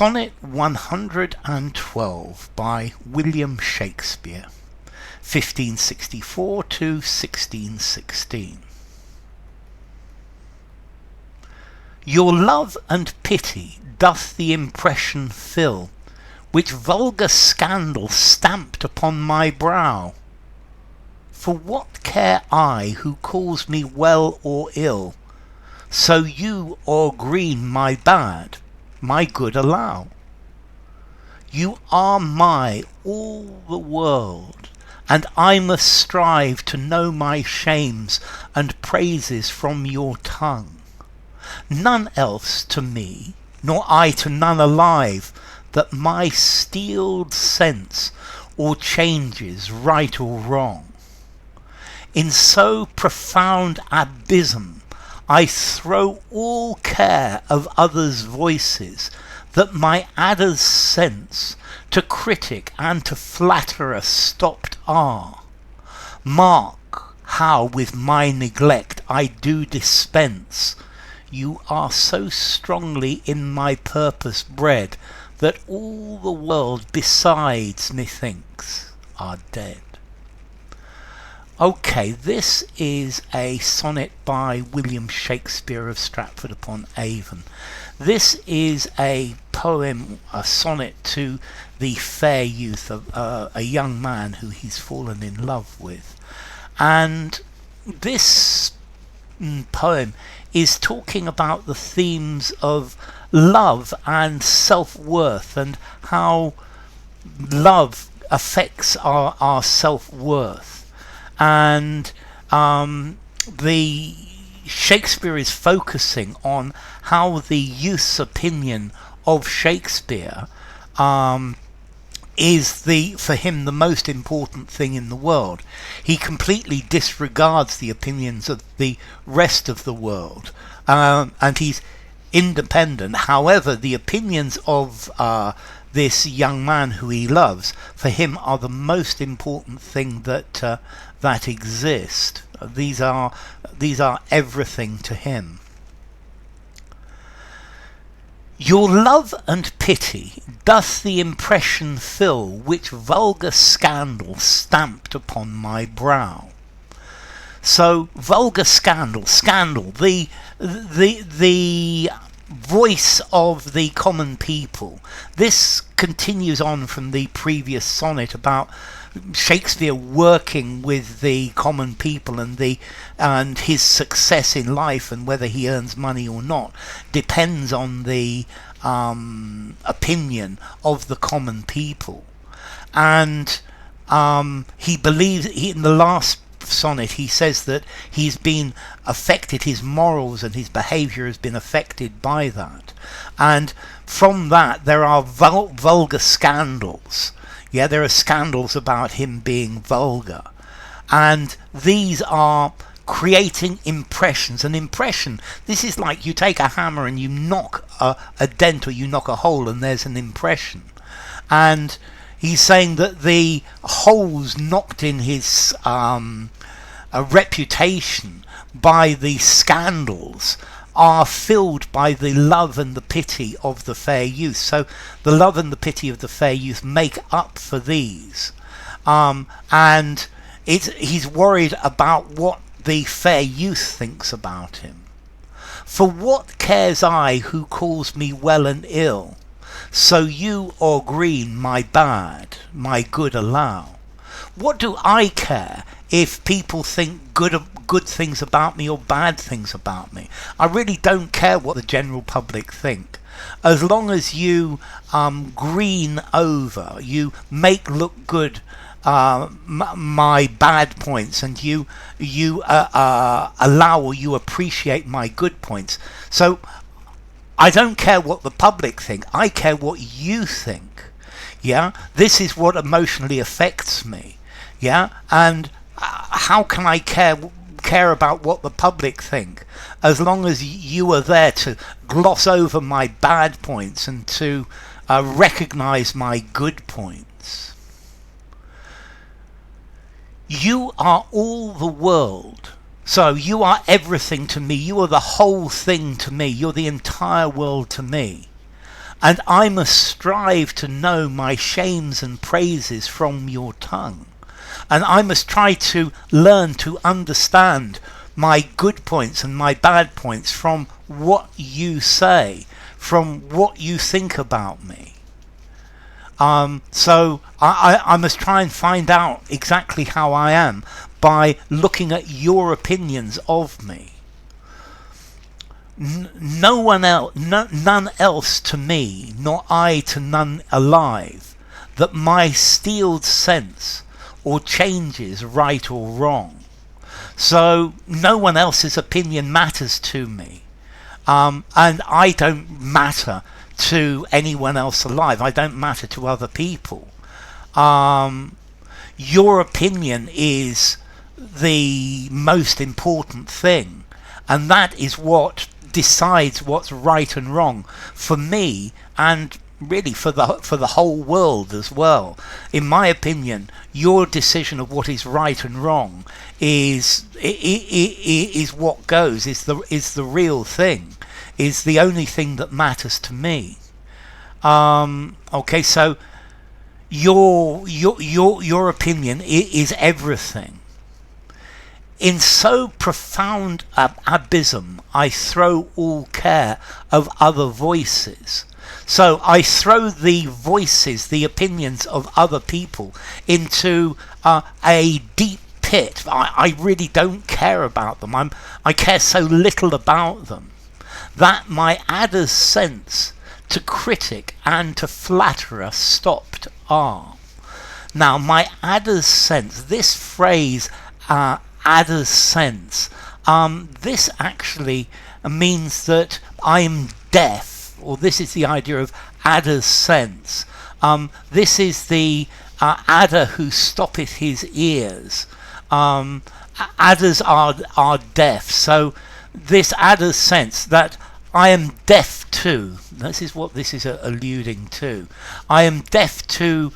Sonnet 112 by William Shakespeare, 1564 to 1616. Your love and pity doth the impression fill, which vulgar scandal stamped upon my brow. For what care I who calls me well or ill? So you o'er green my bad, my good allow. You are my all the world, and I must strive to know my shames and praises from your tongue. None else to me, nor I to none alive, that my steeled sense or changes right or wrong. In so profound abysm I throw all care of others' voices, that my adder's sense to critic and to flatterer stopped are. Mark how with my neglect I do dispense. You are so strongly in my purpose bred, that all the world besides, methinks, are dead. Okay, this is a sonnet by William Shakespeare of Stratford-upon-Avon. This is a poem, a sonnet to the fair youth of a young man who he's fallen in love with. And this poem is talking about the themes of love and self-worth, and how love affects our self-worth. And the Shakespeare is focusing on how the youth's opinion of Shakespeare is for him the most important thing in the world. He completely disregards the opinions of the rest of the world, and he's independent. However, the opinions of this young man who he loves, for him, are the most important thing that exist. These are everything to him. Your love and pity doth the impression fill, which vulgar scandal stamped upon my brow. So vulgar scandal, the voice of the common people. This continues on from the previous sonnet about Shakespeare working with the common people, and his success in life, and whether he earns money or not depends on the opinion of the common people. And he believes, in the last sonnet he says that he's been affected, his morals and his behaviour has been affected by that, and from that there are vulgar scandals. Yeah, there are scandals about him being vulgar, and these are creating impressions. An impression, this is like you take a hammer and you knock a dent, or you knock a hole, and there's an impression. And he's saying that the holes knocked in his reputation by the scandals are filled by the love and the pity of the fair youth. So the love and the pity of the fair youth make up for these. And he's worried about what the fair youth thinks about him. For what cares I who calls me well and ill? So you o'er green my bad, my good allow. What do I care if people think good things about me or bad things about me? I really don't care what the general public think. As long as you green over, you make look good my bad points, and you allow or you appreciate my good points. So I don't care what the public think, I care what you think. Yeah, this is what emotionally affects me. Yeah, and how can I care about what the public think, as long as you are there to gloss over my bad points and to recognize my good points? You are all the world, so you are everything to me. You are the whole thing to me. You're the entire world to me. and I must strive to know my shames and praises from your tongue. And I must try to learn to understand my good points and my bad points from what you say, from what you think about me. So I must try and find out exactly how I am by looking at your opinions of me. None else to me, nor I to none alive, that my steeled sense or changes right or wrong. So no one else's opinion matters to me, and I don't matter to anyone else alive. I don't matter to other people. Your opinion is the most important thing, and that is what decides what's right and wrong for me, and really for the whole world as well. In my opinion, your decision of what is right and wrong is what goes, is the real thing, is the only thing that matters to me. Okay, so your opinion is everything. In so profound abysm, I throw all care of other voices. So I throw the voices, the opinions of other people into a deep pit. I really don't care about them. I care so little about them that my adder's sense to critic and to flatterer stopped are. Now my adder's sense, this phrase, adder's sense, this actually means that I am deaf, or this is the idea of adder's sense. This is the adder who stoppeth his ears. Adders are deaf, so this adder's sense that I am deaf to, this is what this is alluding to. I am deaf to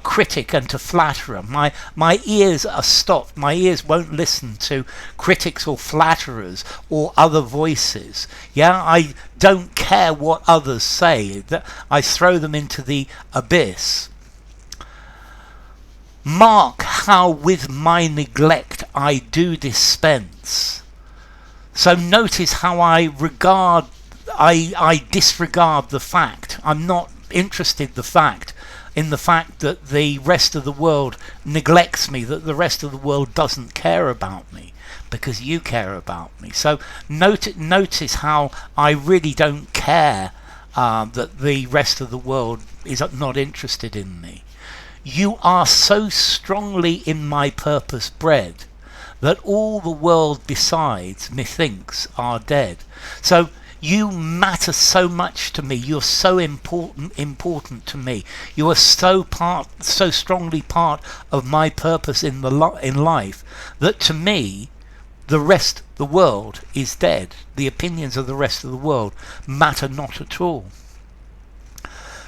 critic and to flatterer. My ears are stopped. My ears won't listen to critics or flatterers or other voices. Yeah, I don't care what others say. I throw them into the abyss. Mark how with my neglect I do dispense. So notice how I disregard the fact. I'm not interested in the fact that the rest of the world neglects me, that the rest of the world doesn't care about me, because you care about me. So notice how I really don't care that the rest of the world is not interested in me. You are so strongly in my purpose bred, that all the world besides, methinks, are dead. So you matter so much to me. You're so important to me. You are so strongly part of my purpose in life, that to me, the rest of the world is dead. The opinions of the rest of the world matter not at all.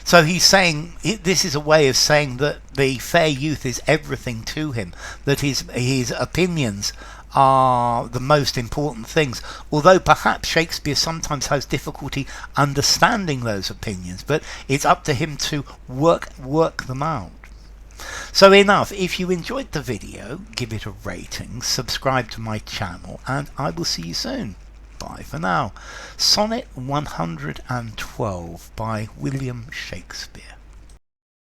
So he's saying, this is a way of saying that the fair youth is everything to him, that his opinions are the most important things, although perhaps Shakespeare sometimes has difficulty understanding those opinions, but it's up to him to work them out. So enough. If you enjoyed the video, give it a rating, subscribe to my channel, and I will see you soon. Bye for now. Sonnet 112 by William Shakespeare.